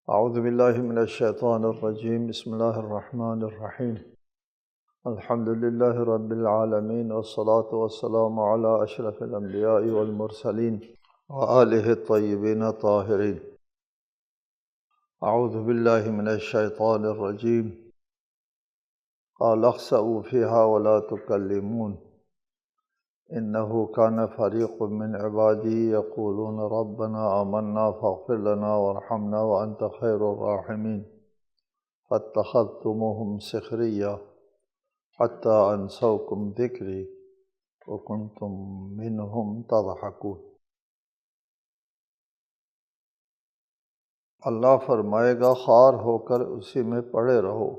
اعوذ باللہ من الشیطان الرجیم، بسم اللہ الرحمن الرحیم۔ الحمد للہ رب العالمین، والصلاة والسلام علی اشرف الانبیاء والمرسلین وآلہ الطیبین الطاہرین۔ اعوذ باللہ من الشیطان الرجیم، قال اخسئوا فیہا ولا تکلمون انه كان فريق من عبادي يقولون ربنا آمنا فاغفر لنا وارحمنا وانت خير الراحمين فاتخذتموهم سخريا حتى انسوكم ذكري وكنتم منهم تضحكون۔ اللہ فرمائے گا، خوار ہو کر اسی میں پڑے رہو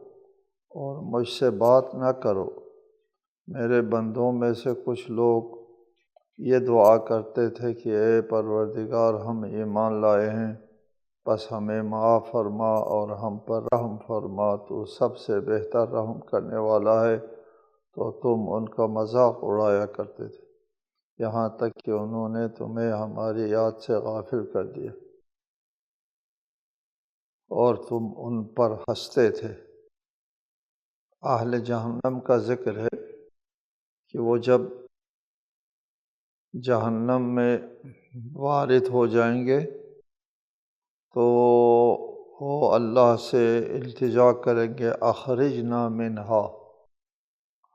اور مجھ سے بات نہ کرو۔ میرے بندوں میں سے کچھ لوگ یہ دعا کرتے تھے کہ اے پروردگار، ہم ایمان لائے ہیں، بس ہمیں معاف فرما اور ہم پر رحم فرما، تو سب سے بہتر رحم کرنے والا ہے۔ تو تم ان کا مذاق اڑایا کرتے تھے، یہاں تک کہ انہوں نے تمہیں ہماری یاد سے غافل کر دیا اور تم ان پر ہنستے تھے۔ اہل جہنم کا ذکر ہے کہ وہ جب جہنم میں وارد ہو جائیں گے تو وہ اللہ سے التجا کریں گے، اخرجنا منہا،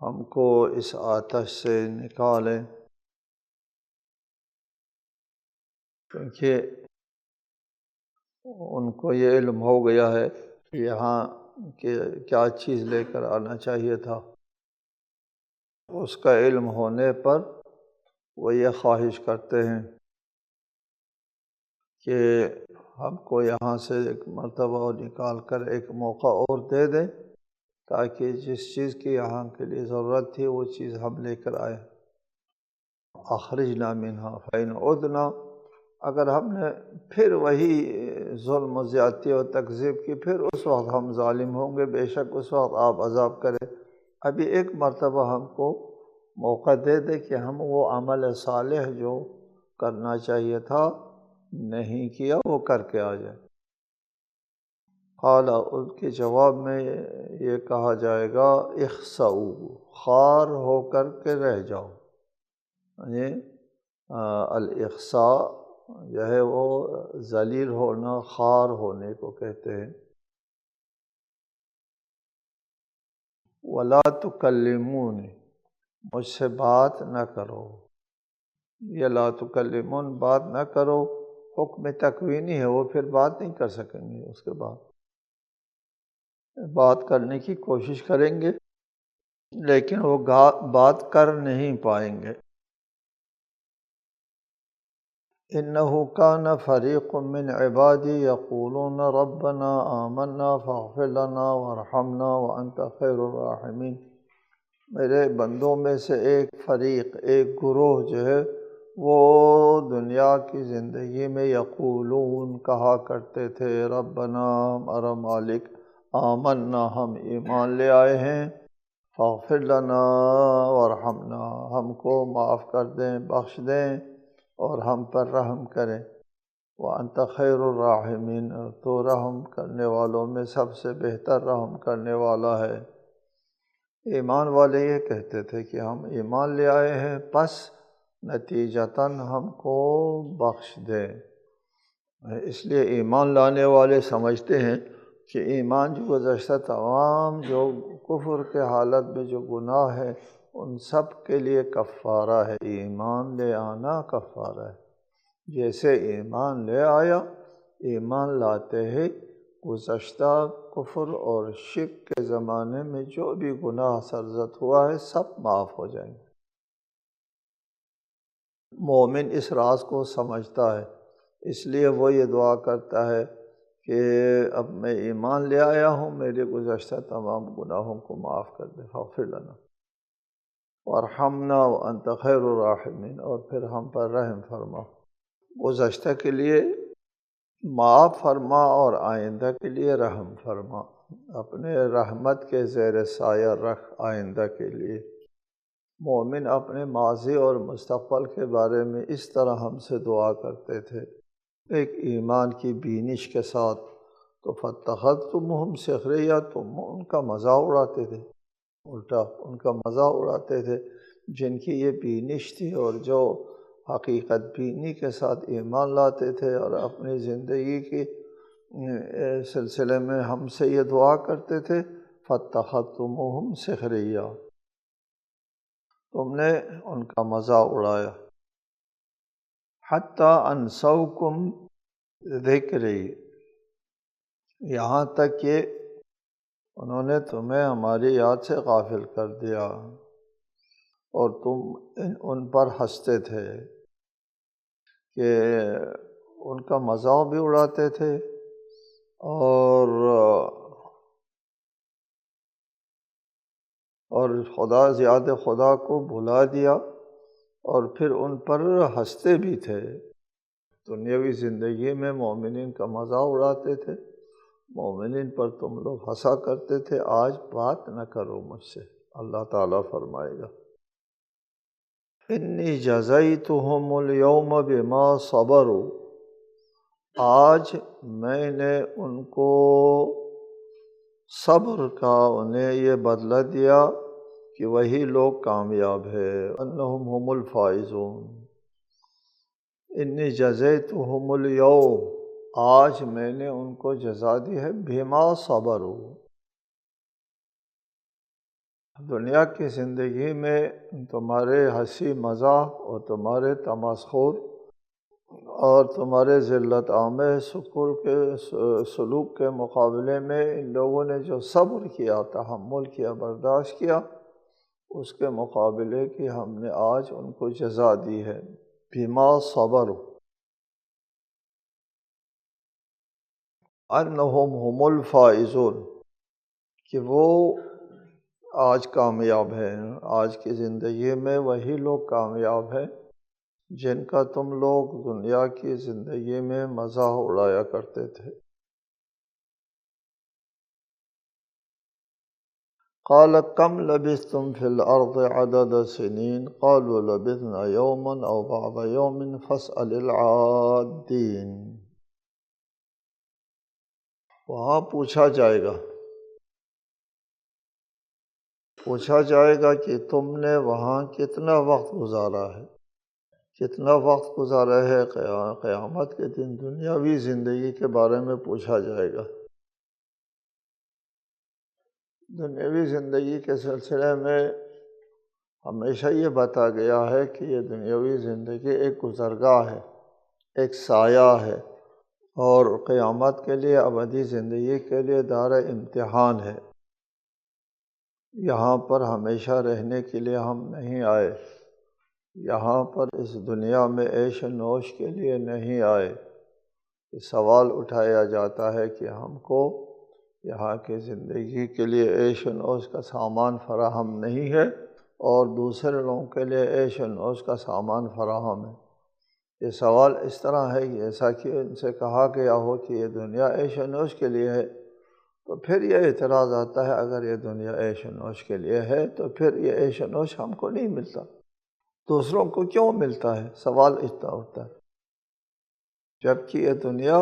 ہم کو اس آتش سے نکالیں، کیونکہ ان کو یہ علم ہو گیا ہے کہ یہاں کہ کیا چیز لے کر آنا چاہیے تھا۔ اس کا علم ہونے پر وہ یہ خواہش کرتے ہیں کہ ہم کو یہاں سے ایک مرتبہ اور نکال کر ایک موقع اور دے دیں، تاکہ جس چیز کی یہاں کے لیے ضرورت تھی وہ چیز ہم لے کر آئیں۔ اخرجنا منہا فإن عدنا، اگر ہم نے پھر وہی ظلم و زیادتی اور تکذیب کی، پھر اس وقت ہم ظالم ہوں گے، بے شک اس وقت آپ عذاب کریں۔ ابھی ایک مرتبہ ہم کو موقع دے دے کہ ہم وہ عمل صالح جو کرنا چاہیے تھا نہیں کیا، وہ کر کے آ جائے۔ قال، ان کے جواب میں یہ کہا جائے گا، اخسؤ، خوار ہو کر کے رہ جاؤ۔ یعنی الاخصاء جو ہے وہ ذلیل ہونا، خوار ہونے کو کہتے ہیں۔ ولا تکلمون، مجھ سے بات نہ کرو۔ یہ لا تکلمون، بات نہ کرو، حکم تکوینی ہے، وہ پھر بات نہیں کر سکیں گے، اس کے بعد بات کرنے کی کوشش کریں گے لیکن وہ بات کر نہیں پائیں گے۔ انہ کان فریق من عبادی یقولون ربنا آمنا فاغفر لنا وارحمنا وانت خیر الراحمین، میرے بندوں میں سے ایک فریق، ایک گروہ جو ہے وہ دنیا کی زندگی میں یقولون، کہا کرتے تھے، ربنا، ہمارا مالک، آمنا، ہم ایمان لے آئے ہیں، فاغفر لنا وارحمنا، ہم کو معاف کر دیں، بخش دیں اور ہم پر رحم کریں، وانت خیر الراحمین، تو رحم کرنے والوں میں سب سے بہتر رحم کرنے والا ہے۔ ایمان والے یہ کہتے تھے کہ ہم ایمان لے آئے ہیں، پس نتیجتاً ہم کو بخش دیں۔ اس لیے ایمان لانے والے سمجھتے ہیں کہ ایمان جو گزشتہ تمام جو کفر کے حالت میں جو گناہ ہے ان سب کے لیے کفارہ ہے، ایمان لے آنا کفارہ ہے۔ جیسے ایمان لے آیا، ایمان لاتے ہی گزشتہ کفر اور شرک کے زمانے میں جو بھی گناہ سرزد ہوا ہے سب معاف ہو جائیں گے۔ مومن اس راز کو سمجھتا ہے، اس لیے وہ یہ دعا کرتا ہے کہ اب میں ایمان لے آیا ہوں، میرے گزشتہ تمام گناہوں کو معاف کر دے، فاغفر لنا وارحمنا وانت خیر الراحمین، اور پھر ہم پر رحم فرما، گزشتہ کے لیے معاف فرما اور آئندہ کے لیے رحم فرما، اپنے رحمت کے زیر سایہ رکھ آئندہ کے لیے۔ مومن اپنے ماضی اور مستقبل کے بارے میں اس طرح ہم سے دعا کرتے تھے، ایک ایمان کی بینش کے ساتھ، تو فاتخذتموہم سخریہ، تم ان کا مذاق اڑاتے تھے، الٹا ان کا مذاق اڑاتے تھے، جن کی یہ بینش تھی اور جو حقیقت بینی کے ساتھ ایمان لاتے تھے اور اپنی زندگی کی سلسلے میں ہم سے یہ دعا کرتے تھے، فاتخذتموہم سخریہ، تم نے ان کا مذاق اڑایا، حتی انسوکم ذکری، یہاں تک کہ انہوں نے تمہیں ہماری یاد سے غافل کر دیا اور تم ان پر ہنستے تھے، کہ ان کا مذاق بھی اڑاتے تھے اور زیادہ خدا کو بھلا دیا، اور پھر ان پر ہنستے بھی تھے۔ دنیاوی زندگی میں مومنین کا مذاق اڑاتے تھے، مومنین پر تم لوگ ہنسا کرتے تھے، آج بات نہ کرو مجھ سے، اللہ تعالیٰ فرمائے گا انی جزیتہم اليوم بما صبروا، آج میں نے ان کو صبر کا انہیں یہ بدلہ دیا کہ وہی لوگ کامیاب ہے، انہم هم الفائزون، انی جزیتہم اليوم، آج میں نے ان کو جزا دی ہے بما صبروا، دنیا کی زندگی میں تمہارے ہنسی مذاق اور تمہارے تمسخر اور تمہارے ذلت عامہ سلوک کے مقابلے میں ان لوگوں نے جو صبر کیا، تحمل کیا، برداشت کیا، اس کے مقابلے کی ہم نے آج ان کو جزا دی ہے بما صبر، انہم هم الفائزون، کہ وہ آج کامیاب ہیں، آج کی زندگی میں وہی لوگ کامیاب ہیں جن کا تم لوگ دنیا کی زندگی میں مزاح اڑایا کرتے تھے۔ قال کم لبثتم فی الارض عدد سنین قالوا لبثنا یوما او بعض یوم فاسأل العادین، وہاں پوچھا جائے گا کہ تم نے وہاں کتنا وقت گزارا ہے، کتنا وقت گزارا ہے، قیامت کے دن دنیاوی زندگی کے بارے میں پوچھا جائے گا۔ دنیاوی زندگی کے سلسلے میں ہمیشہ یہ بتا گیا ہے کہ یہ دنیاوی زندگی ایک گزرگاہ ہے، ایک سایہ ہے، اور قیامت کے لیے، ابدی زندگی کے لیے دار امتحان ہے۔ یہاں پر ہمیشہ رہنے کے لیے ہم نہیں آئے، یہاں پر اس دنیا میں عیش و نوش کے لیے نہیں آئے۔ یہ سوال اٹھایا جاتا ہے کہ ہم کو یہاں کی زندگی کے لیے عیش و نوش کا سامان فراہم نہیں ہے اور دوسرے لوگوں کے لیے عیش و نوش کا سامان فراہم ہے۔ یہ سوال اس طرح ہے کہ ایسا کہ ان سے کہا گیا ہو کہ یہ دنیا عیش و نوش کے لیے ہے، تو پھر یہ اعتراض آتا ہے اگر یہ دنیا عیش و نوش کے لیے ہے تو پھر یہ عیش و نوش ہم کو نہیں ملتا، دوسروں کو کیوں ملتا ہے؟ سوال اتنا ہوتا ہے، جبکہ یہ دنیا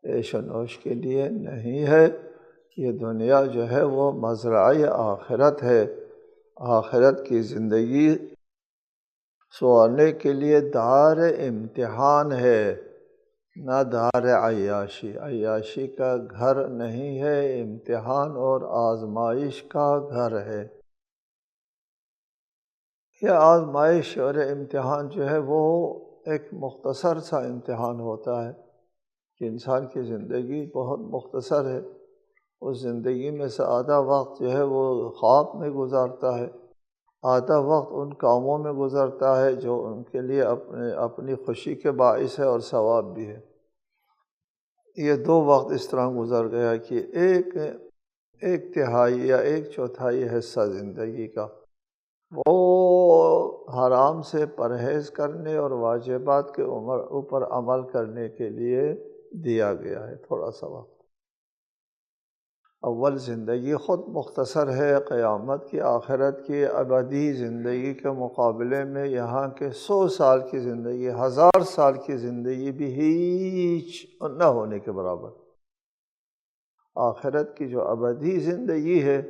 عیش و نوش کے لیے نہیں ہے، یہ دنیا جو ہے وہ مزرعہ آخرت ہے، آخرت کی زندگی سوارنے کے لیے دار امتحان ہے، نہ دار عیاشی، عیاشی کا گھر نہیں ہے، امتحان اور آزمائش کا گھر ہے۔ یہ آزمائش اور امتحان جو ہے وہ ایک مختصر سا امتحان ہوتا ہے کہ انسان کی زندگی بہت مختصر ہے، اس زندگی میں سے آدھا وقت جو ہے وہ خواب میں گزارتا ہے، آدھا وقت ان کاموں میں گزرتا ہے جو ان کے لیے اپنی خوشی کے باعث ہے اور ثواب بھی ہے۔ یہ دو وقت اس طرح گزر گیا کہ ایک تہائی یا ایک چوتھائی حصہ زندگی کا وہ حرام سے پرہیز کرنے اور واجبات کے اوپر عمل کرنے کے لیے دیا گیا ہے، تھوڑا سا وقت۔ اول زندگی خود مختصر ہے، قیامت کی، آخرت کی ابدی زندگی کے مقابلے میں یہاں کے 100 سال کی زندگی، 1000 سال کی زندگی بھی ہیچ نہ ہونے کے برابر۔ آخرت کی جو ابدی زندگی ہے،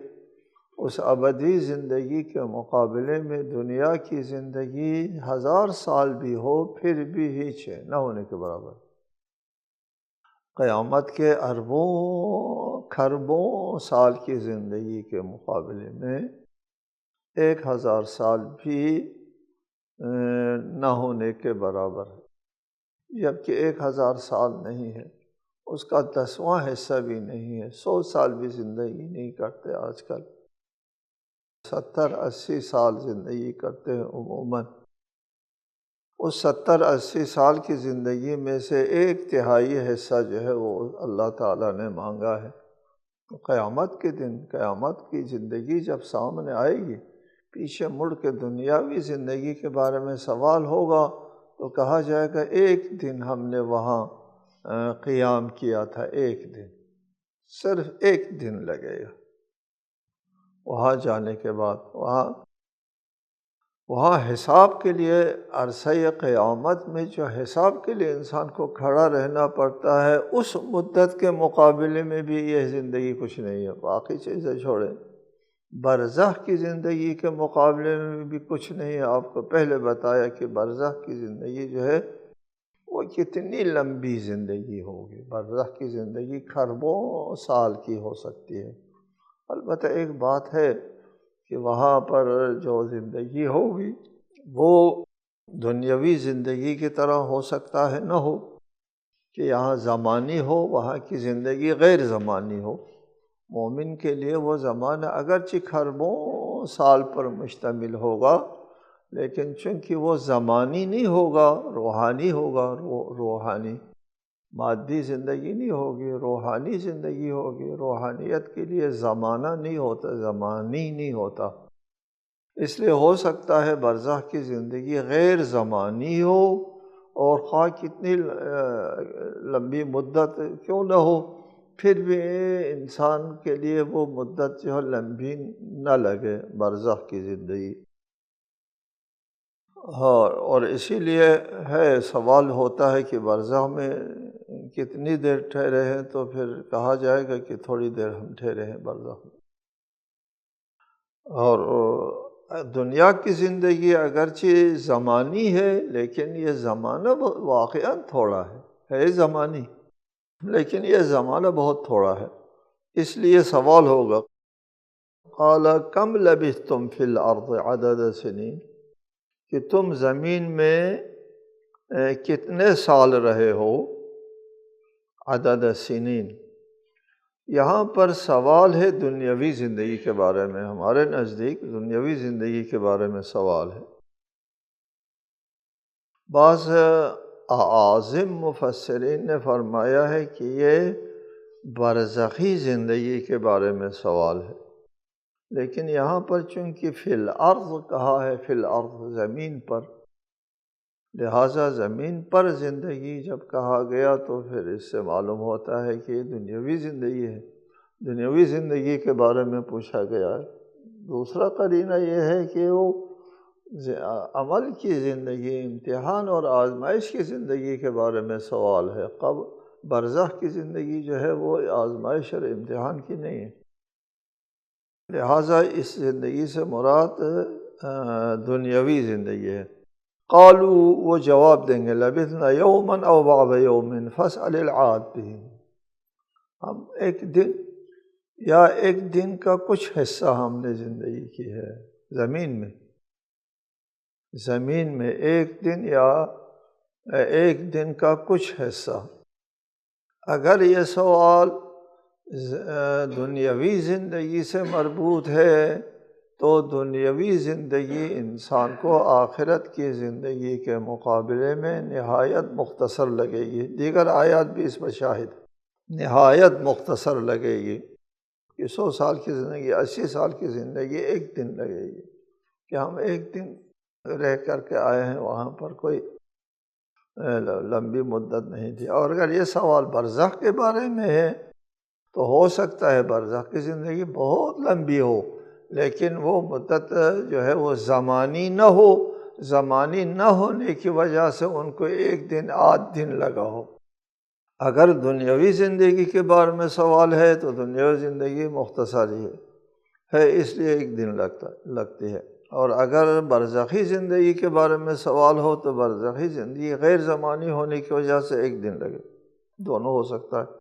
اس ابدی زندگی کے مقابلے میں دنیا کی زندگی 1000 سال بھی ہو پھر بھی ہیچ ہے، نہ ہونے کے برابر۔ قیامت کے اربوں کھربوں سال کی زندگی کے مقابلے میں 1000 سال بھی نہ ہونے کے برابر ہے، جبکہ 1000 سال نہیں ہے، اس کا 10واں حصہ بھی نہیں ہے۔ 100 سال بھی زندگی نہیں کرتے آج کل، 70-80 سال زندگی کرتے ہیں عموماً۔ اس 70-80 سال کی زندگی میں سے 1/3 حصہ جو ہے وہ اللہ تعالیٰ نے مانگا ہے۔ تو قیامت کے دن، قیامت کی زندگی جب سامنے آئے گی، پیچھے مڑ کے دنیاوی زندگی کے بارے میں سوال ہوگا تو کہا جائے گا ایک دن ہم نے وہاں قیام کیا تھا، ایک دن، صرف ایک دن لگے گا وہاں جانے کے بعد۔ وہاں حساب کے لیے عرصہ قیامت میں جو حساب کے لیے انسان کو کھڑا رہنا پڑتا ہے، اس مدت کے مقابلے میں بھی یہ زندگی کچھ نہیں ہے۔ باقی چیزیں چھوڑیں، برزخ کی زندگی کے مقابلے میں بھی کچھ نہیں ہے۔ آپ کو پہلے بتایا کہ برزخ کی زندگی جو ہے وہ کتنی لمبی زندگی ہوگی۔ برزخ کی زندگی کھربوں سال کی ہو سکتی ہے۔ البتہ ایک بات ہے کہ وہاں پر جو زندگی ہوگی وہ دنیاوی زندگی کی طرح ہو سکتا ہے نہ ہو، کہ یہاں زمانی ہو، وہاں کی زندگی غیر زمانی ہو۔ مومن کے لیے وہ زمانہ اگرچہ کھربوں سال پر مشتمل ہوگا، لیکن چونکہ وہ زمانی نہیں ہوگا، روحانی ہوگا، روحانی، مادی زندگی نہیں ہوگی، روحانی زندگی ہوگی۔ روحانیت کے لیے زمانہ نہیں ہوتا، زمانی نہیں ہوتا۔ اس لیے ہو سکتا ہے برزخ کی زندگی غیر زمانی ہو، اور خواہ کتنی لمبی مدت کیوں نہ ہو، پھر بھی انسان کے لیے وہ مدت جو ہے لمبی نہ لگے برزخ کی زندگی۔ اور اسی لیے سوال ہوتا ہے کہ برزخ میں کتنی دیر ٹھہرے ہیں، تو پھر کہا جائے گا کہ تھوڑی دیر ہم ٹھہرے ہیں برزخ میں۔ اور دنیا کی زندگی اگرچہ زمانی ہے، لیکن یہ زمانہ واقعاً تھوڑا ہے زمانی، لیکن یہ زمانہ بہت تھوڑا ہے۔ اس لیے سوال ہوگا، قال کم لبثتم فی الارض عدد سنین، کہ تم زمین میں کتنے سال رہے ہو، عدد سنین۔ یہاں پر سوال ہے دنیاوی زندگی کے بارے میں، ہمارے نزدیک دنیاوی زندگی کے بارے میں سوال ہے۔ بعض اعاظم مفسرین نے فرمایا ہے کہ یہ برزخی زندگی کے بارے میں سوال ہے، لیکن یہاں پر چونکہ فی الارض کہا ہے، فی الارض زمین پر، لہٰذا زمین پر زندگی جب کہا گیا تو پھر اس سے معلوم ہوتا ہے کہ یہ دنیاوی زندگی ہے، دنیاوی زندگی کے بارے میں پوچھا گیا ہے۔ دوسرا قرینہ یہ ہے کہ وہ عمل کی زندگی، امتحان اور آزمائش کی زندگی کے بارے میں سوال ہے۔ برزخ کی زندگی جو ہے وہ آزمائش اور امتحان کی نہیں ہے، لہٰذا اس زندگی سے مراد دنیاوی زندگی ہے۔ قالوا، وہ جواب دیں گے، لبثنا یوما او بعض یوم فاسأل العادین، ہم ایک دن یا ایک دن کا کچھ حصہ ہم نے زندگی کی ہے زمین میں، زمین میں ایک دن یا ایک دن کا کچھ حصہ۔ اگر یہ سوال دنیاوی زندگی سے مربوط ہے تو دنیاوی زندگی انسان کو آخرت کی زندگی کے مقابلے میں نہایت مختصر لگے گی۔ دیگر آیات بھی اس پر شاہد، نہایت مختصر لگے گی کہ 100 سال کی زندگی، 80 سال کی زندگی ایک دن لگے گی، کہ ہم ایک دن رہ کر کے آئے ہیں، وہاں پر کوئی لمبی مدت نہیں تھی۔ اور اگر یہ سوال برزخ کے بارے میں ہے تو ہو سکتا ہے برزخ کی زندگی بہت لمبی ہو، لیکن وہ مدت جو ہے وہ زمانی نہ ہو، زمانی نہ ہونے کی وجہ سے ان کو ایک دن آدھ دن لگا ہو۔ اگر دنیاوی زندگی کے بارے میں سوال ہے تو دنیاوی زندگی مختصر ہی ہے، اس لیے ایک دن لگتی ہے، اور اگر برزخی زندگی کے بارے میں سوال ہو تو برزخی زندگی غیر زمانی ہونے کی وجہ سے ایک دن لگے، دونوں ہو سکتا ہے۔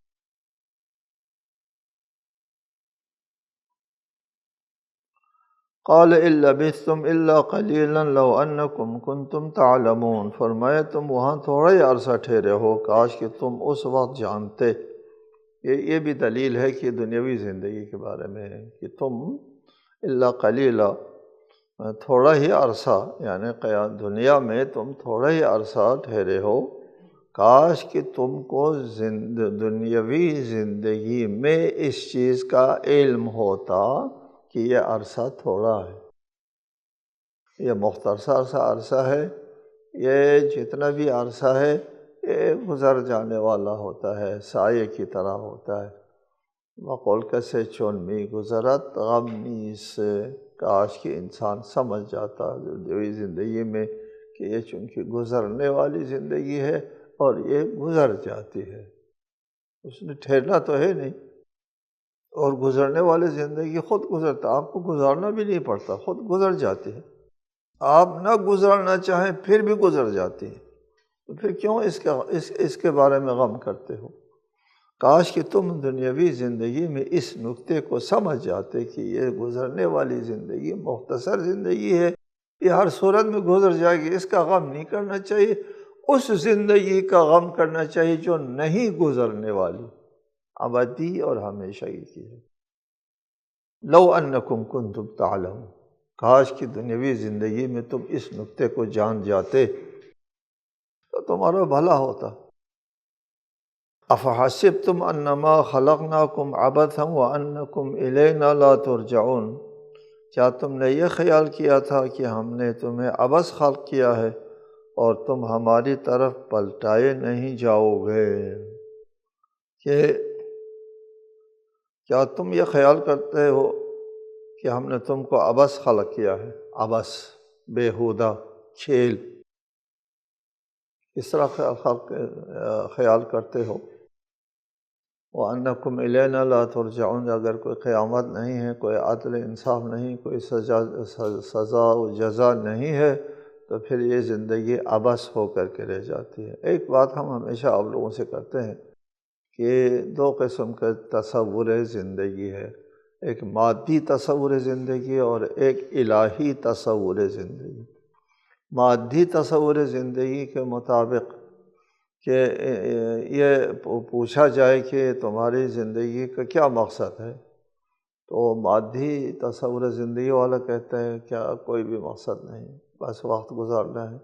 قال ان لبثتم الا قلیلا لو انکم کنتم تعلمون، فرمایا تم وہاں تھوڑا ہی عرصہ ٹھہرے ہو، کاش کہ تم اس وقت جانتے۔ یہ بھی دلیل ہے کہ دنیاوی زندگی کے بارے میں ہے کہ تم الا قلیلا، تھوڑا ہی عرصہ، یعنی دنیا میں تم تھوڑا ہی عرصہ ٹھہرے ہو، کاش کہ تم کو دنیاوی زندگی میں اس چیز کا علم ہوتا کہ یہ عرصہ تھوڑا ہے، یہ مختصر سا عرصہ ہے، یہ جتنا بھی عرصہ ہے یہ گزر جانے والا ہوتا ہے، سایہ کی طرح ہوتا ہے۔ وقول کسے چونمی گزرت غمی سے، کاش کہ انسان سمجھ جاتا دنیاوی زندگی میں کہ یہ چونکہ گزرنے والی زندگی ہے اور یہ گزر جاتی ہے، اس نے ٹھہرنا تو ہے نہیں، اور گزرنے والی زندگی خود گزرتا، آپ کو گزارنا بھی نہیں پڑتا، خود گزر جاتی ہے، آپ نہ گزارنا چاہیں پھر بھی گزر جاتی ہے، تو پھر کیوں اس کے بارے میں غم کرتے ہو؟ کاش کہ تم دنیاوی زندگی میں اس نقطے کو سمجھ جاتے کہ یہ گزرنے والی زندگی مختصر زندگی ہے، یہ ہر صورت میں گزر جائے گی، اس کا غم نہیں کرنا چاہیے، اس زندگی کا غم کرنا چاہیے جو نہیں گزرنے والی، ابدی اور ہمیشگی کی ہے۔ لو انکم کنتم تعلمون، کاش کہ دنیاوی زندگی میں تم اس نقطے کو جان جاتے تو تمہارا بھلا ہوتا۔ افحسبتم انما خلقناکم عبثا وانکم الینا لا ترجعون، کیا تم نے یہ خیال کیا تھا کہ ہم نے تمہیں عبث خلق کیا ہے اور تم ہماری طرف پلٹائے نہیں جاؤ گے؟ کہ کیا تم یہ خیال کرتے ہو کہ ہم نے تم کو عبث خلق کیا ہے؟ عبث، بیہودہ، کھیل، اس طرح خیال کرتے ہو؟ وَأَنَّكُمْ إِلَيْنَا لَا تُرْجَعُونَ، اگر کوئی قیامت نہیں ہے، کوئی عدل انصاف نہیں، کوئی سزا و جزا نہیں ہے تو پھر یہ زندگی عبث ہو کر کے رہ جاتی ہے۔ ایک بات ہم ہمیشہ آپ لوگوں سے کرتے ہیں کہ دو قسم کا تصور زندگی ہے، ایک مادی تصور زندگی اور ایک الہی تصور زندگی۔ مادی تصور زندگی کے مطابق کہ یہ پوچھا جائے کہ تمہاری زندگی کا کیا مقصد ہے، تو مادی تصور زندگی والا کہتا ہے کیا کوئی بھی مقصد نہیں، بس وقت گزارنا ہے۔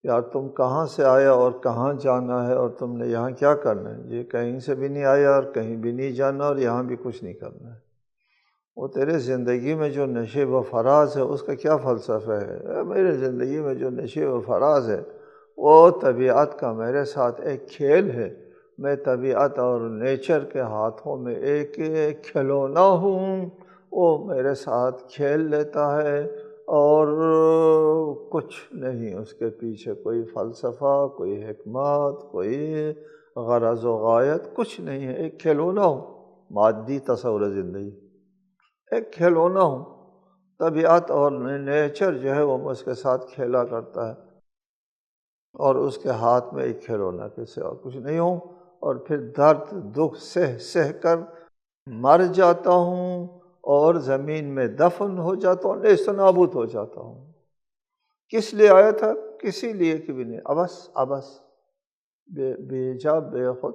یار تم کہاں سے آیا اور کہاں جانا ہے اور تم نے یہاں کیا کرنا ہے؟ یہ کہیں سے بھی نہیں آیا اور کہیں بھی نہیں جانا اور یہاں بھی کچھ نہیں کرنا ہے۔ وہ تیرے زندگی میں جو نشیب و فراز ہے اس کا کیا فلسفہ ہے؟ میرے زندگی میں جو نشیب و فراز ہے وہ طبیعت کا میرے ساتھ ایک کھیل ہے، میں طبیعت اور نیچر کے ہاتھوں میں ایک کھلونا ہوں، وہ میرے ساتھ کھیل لیتا ہے اور کچھ نہیں، اس کے پیچھے کوئی فلسفہ، کوئی حکمت، کوئی غرض و غایت کچھ نہیں ہے، ایک کھلونا ہوں۔ مادی تصور زندگی، ایک کھلونا ہوں، طبیعت اور نیچر جو ہے وہ اس کے ساتھ کھیلا کرتا ہے اور اس کے ہاتھ میں ایک کھلونا کے سوا کچھ نہیں ہوں، اور پھر درد دکھ سہ کر مر جاتا ہوں اور زمین میں دفن ہو جاتا ہوں، نیست و نابود ہو جاتا ہوں۔ کس لیے آیا تھا؟ کسی لیے کہ بھی نہیں، عبث، بے جا، بے خود،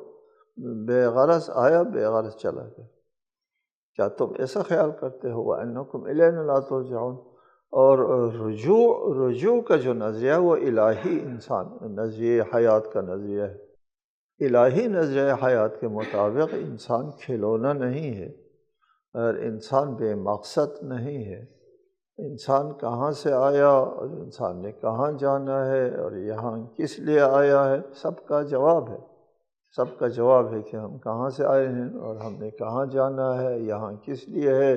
بے غرض آیا، بے غرض چلا گیا۔ کیا تم ایسا خیال کرتے ہو؟ وَأَنَّكُمْ إِلَيْنَا لَا تُرْجَعُونَ، اور رجوع کا جو نظریہ وہ الہی نظریہ حیات کا نظریہ ہے۔ الہی نظریہ حیات کے مطابق انسان کھلونا نہیں ہے اور انسان بے مقصد نہیں ہے، انسان کہاں سے آیا اور انسان نے کہاں جانا ہے اور یہاں کس لیے آیا ہے، سب کا جواب ہے کہ ہم کہاں سے آئے ہیں اور ہم نے کہاں جانا ہے، یہاں کس لیے ہے،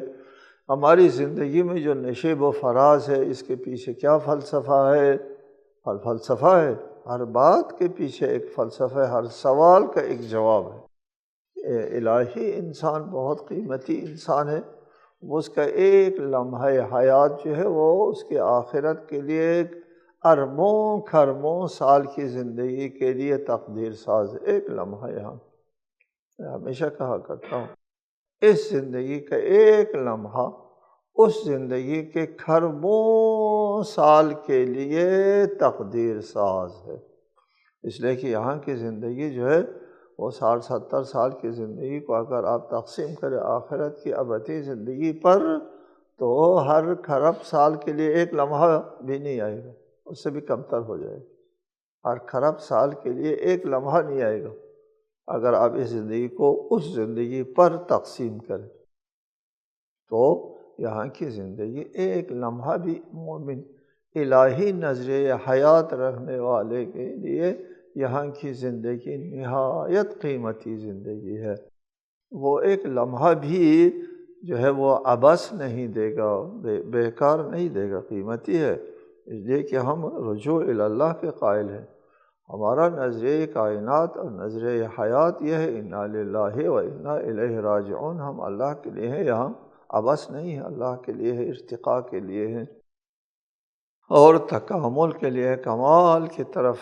ہماری زندگی میں جو نشیب و فراز ہے اس کے پیچھے کیا فلسفہ ہے؟ ہر بات کے پیچھے ایک فلسفہ ہے، ہر سوال کا ایک جواب ہے۔ الہی انسان بہت قیمتی انسان ہے، وہ اس کا ایک لمحہ حیات جو ہے وہ اس کی آخرت کے لیے ایک اربوں کھربوں سال کی زندگی کے لیے تقدیر ساز ہے۔ ایک لمحہ یہاں، میں ہمیشہ کہا کرتا ہوں، اس زندگی کا ایک لمحہ اس زندگی کے کھربوں سال کے لیے تقدیر ساز ہے۔ اس لیے کہ یہاں کی زندگی جو ہے وہ 60-70 سال کی زندگی کو اگر آپ تقسیم کریں آخرت کی ابدی زندگی پر، تو ہر کھرب سال کے لیے ایک لمحہ بھی نہیں آئے گا، اس سے بھی کمتر ہو جائے گا۔ ہر کھرب سال کے لیے ایک لمحہ نہیں آئے گا اگر آپ اس زندگی کو اس زندگی پر تقسیم کریں۔ تو یہاں کی زندگی ایک لمحہ بھی مومن الہی نظریہ حیات رکھنے والے کے لیے یہاں کی زندگی نہایت قیمتی زندگی ہے۔ وہ ایک لمحہ بھی جو ہے وہ عبث نہیں دے گا، بیکار نہیں دے گا، قیمتی ہے۔ اس لیے کہ ہم رجوع الی اللہ کے قائل ہیں۔ ہمارا نظریہ کائنات اور نظریہ حیات یہ ہے، انا للہ و انا الیہ راجعون، ہم اللہ کے لیے ہیں، یہاں عبث نہیں ہے، اللہ کے لیے ہے، ارتقاء کے لیے ہے اور تکامل کے لیے، کمال کی طرف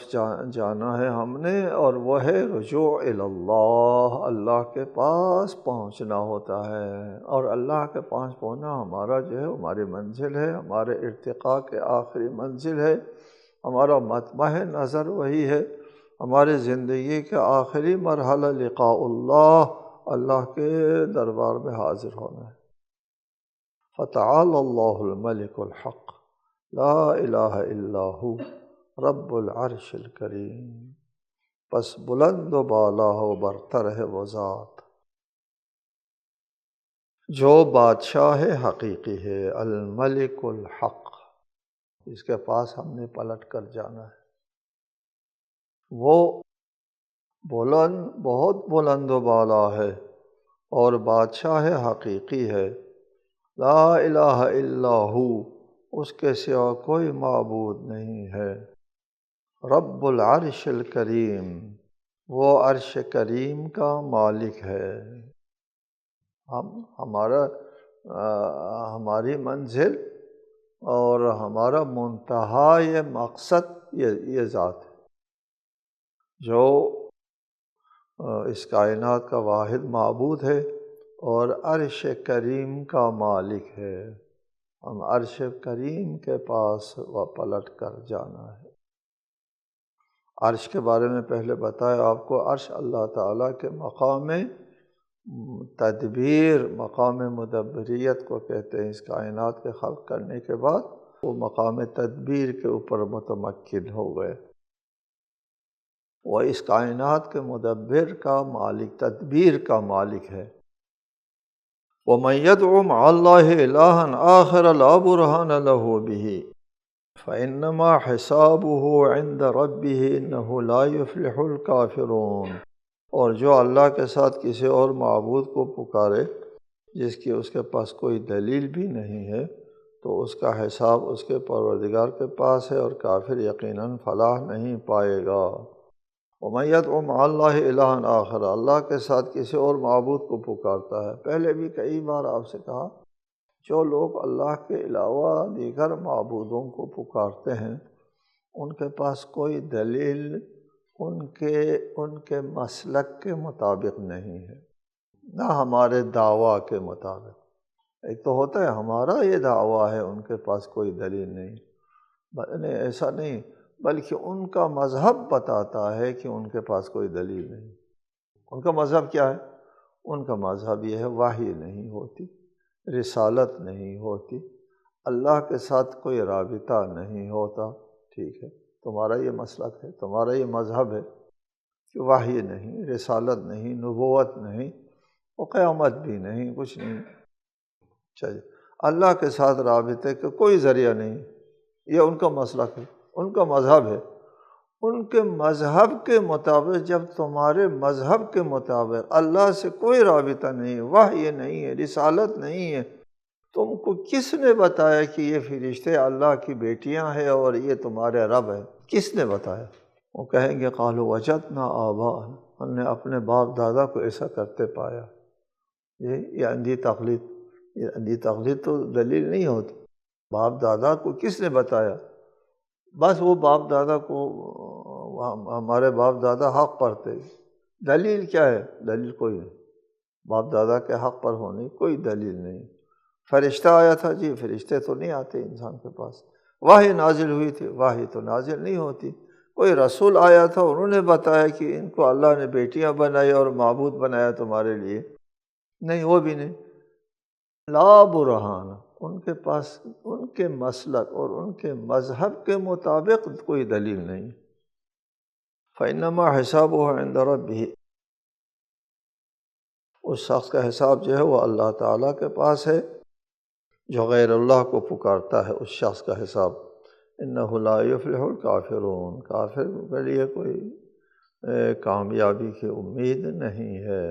جانا ہے ہم نے، اور وہ ہے رجوع الی اللہ، اللہ کے پاس پہنچنا ہوتا ہے۔ اور اللہ کے پاس پہنچنا ہمارا جو ہے ہماری منزل ہے، ہمارے ارتقاء کے آخری منزل ہے، ہمارا مطمع نظر وہی ہے، ہماری زندگی کا آخری مرحلہ لقاء اللہ، اللہ کے دربار میں حاضر ہونا ہے۔ فتعالی اللہ الملک الحق لا الہ الا ہو رب العرش الکریم، پس بلند و بالا ہو، برتر ہے وہ ذات جو بادشاہ حقیقی ہے، الملک الحق، اس کے پاس ہم نے پلٹ کر جانا ہے۔ وہ بلند، بہت بلند و بالا ہے اور بادشاہ حقیقی ہے، لا الہ الا ہو، اس کے سوا کوئی معبود نہیں ہے، رب العرش الکریم، وہ عرش کریم کا مالک ہے۔ ہماری منزل اور ہمارا منتہا یہ مقصد یہ ذات ہے جو اس کائنات کا واحد معبود ہے اور عرش کریم کا مالک ہے۔ ہم عرش کریم کے پاس پلٹ کر جانا ہے۔ عرش کے بارے میں پہلے بتایا آپ کو، عرش اللہ تعالیٰ کے مقام تدبیر، مقام مدبریت کو کہتے ہیں۔ اس کائنات کے خلق کرنے کے بعد وہ مقام تدبیر کے اوپر متمکن ہو گئے۔ وہ اس کائنات کے مدبر کا مالک، تدبیر کا مالک ہے۔ وَمَن يَدْعُ مَعَ اللَّهِ إِلَٰهًا آخَرَ لَا بُرْهَانَ لَهُ بِهِ فَإِنَّمَا حِسَابُهُ عِندَ رَبِّهِ إِنَّهُ لَا يُفْلِحُ الْكَافِرُونَ، اور جو اللہ کے ساتھ کسی اور معبود کو پکارے جس کی اس کے پاس کوئی دلیل بھی نہیں ہے، تو اس کا حساب اس کے پروردگار کے پاس ہے، اور کافر یقیناً فلاح نہیں پائے گا۔ وَمَن يَدْعُ مَعَ اللَّهِ إِلَٰهًا آخَرَ، اللہ کے ساتھ کسی اور معبود کو پکارتا ہے۔ پہلے بھی کئی بار آپ سے کہا، جو لوگ اللہ کے علاوہ دیگر معبودوں کو پکارتے ہیں ان کے پاس کوئی دلیل ان کے مسلک کے مطابق نہیں ہے، نہ ہمارے دعویٰ کے مطابق۔ ایک تو ہوتا ہے ہمارا یہ دعویٰ ہے، ان کے پاس کوئی دلیل نہیں، ایسا نہیں، بلکہ ان کا مذہب بتاتا ہے کہ ان کے پاس کوئی دلیل نہیں۔ ان کا مذہب کیا ہے؟ ان کا مذہب یہ ہے وحی نہیں ہوتی، رسالت نہیں ہوتی، اللہ کے ساتھ کوئی رابطہ نہیں ہوتا۔ ٹھیک ہے، تمہارا یہ مسلک ہے، تمہارا یہ مذہب ہے کہ وحی نہیں، رسالت نہیں، نبوت نہیں، اور قیامت بھی نہیں، کچھ نہیں۔ چلیے، اللہ کے ساتھ رابطے کا کوئی ذریعہ نہیں، یہ ان کا مسلک ہے، ان کا مذہب ہے۔ ان کے مذہب کے مطابق، جب تمہارے مذہب کے مطابق اللہ سے کوئی رابطہ نہیں، وحی نہیں ہے، رسالت نہیں ہے، تم کو کس نے بتایا کہ یہ فرشتے اللہ کی بیٹیاں ہیں اور یہ تمہارے رب ہیں؟ کس نے بتایا؟ وہ کہیں گے قالوا وجدنا آباءنا، ہم نے اپنے باپ دادا کو ایسا کرتے پایا۔ یہ اندھی تقلید، یہ اندھی تقلید تو دلیل نہیں ہوتی۔ باپ دادا کو کس نے بتایا؟ بس وہ باپ دادا کو، ہمارے باپ دادا حق پر تھے، دلیل کیا ہے؟ دلیل کوئی نہیں، باپ دادا کے حق پر ہونے کوئی دلیل نہیں۔ فرشتہ آیا تھا، جی فرشتے تو نہیں آتے انسان کے پاس۔ وحی نازل ہوئی تھی، وحی تو نازل نہیں ہوتی۔ کوئی رسول آیا تھا، انہوں نے بتایا کہ ان کو اللہ نے بیٹیاں بنائی اور معبود بنایا تمہارے لیے، نہیں، وہ بھی نہیں۔ لا برہان، ان کے پاس ان کے مسلک اور ان کے مذہب کے مطابق کوئی دلیل نہیں۔ فإنما حسابه عند ربه، اس شخص کا حساب جو ہے وہ اللہ تعالیٰ کے پاس ہے، جو غیر اللہ کو پکارتا ہے اس شخص کا حساب۔ انہ لا یفلح الکافرون، کافر کے لیے کوئی کامیابی کی امید نہیں ہے۔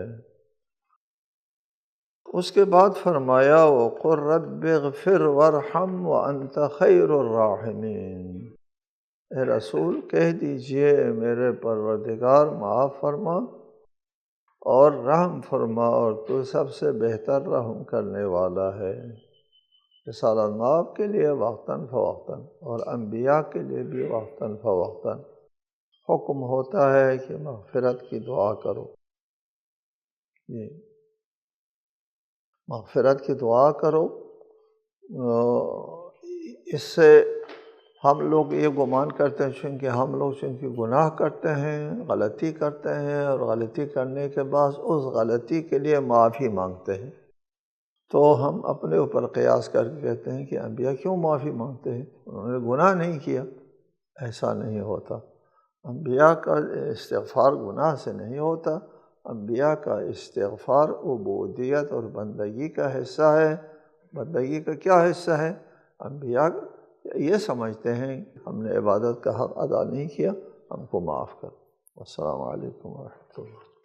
اس کے بعد فرمایا وَقُلْ رَبِّ اغْفِرْ وَارْحَمْ وَأَنْتَ خَيْرُ الرَّاحِمِينَ، اے رسول کہہ دیجئے میرے پروردگار معاف فرما اور رحم فرما، اور تو سب سے بہتر رحم کرنے والا ہے۔ رسالت معاف کے لیے وقتاً فوقتاً، اور انبیاء کے لیے بھی وقتاً فوقتاً حکم ہوتا ہے کہ مغفرت کی دعا کرو۔ مغفرت کی دعا کرو۔ اس سے ہم لوگ یہ گمان کرتے ہیں چونکہ ہم لوگ گناہ کرتے ہیں، غلطی کرتے ہیں، اور غلطی کرنے کے بعد اس غلطی کے لیے معافی مانگتے ہیں، تو ہم اپنے اوپر قیاس کر کے کہتے ہیں کہ انبیاء کیوں معافی مانگتے ہیں، انہوں نے گناہ نہیں کیا۔ ایسا نہیں ہوتا، انبیاء کا استغفار گناہ سے نہیں ہوتا، انبیاء کا استغفار عبودیت اور بندگی کا حصہ ہے۔ بندگی کا کیا حصہ ہے؟ انبیاء یہ سمجھتے ہیں ہم نے عبادت کا حق ادا نہیں کیا، ہم کو معاف کر۔ السلام علیکم ورحمۃ اللہ۔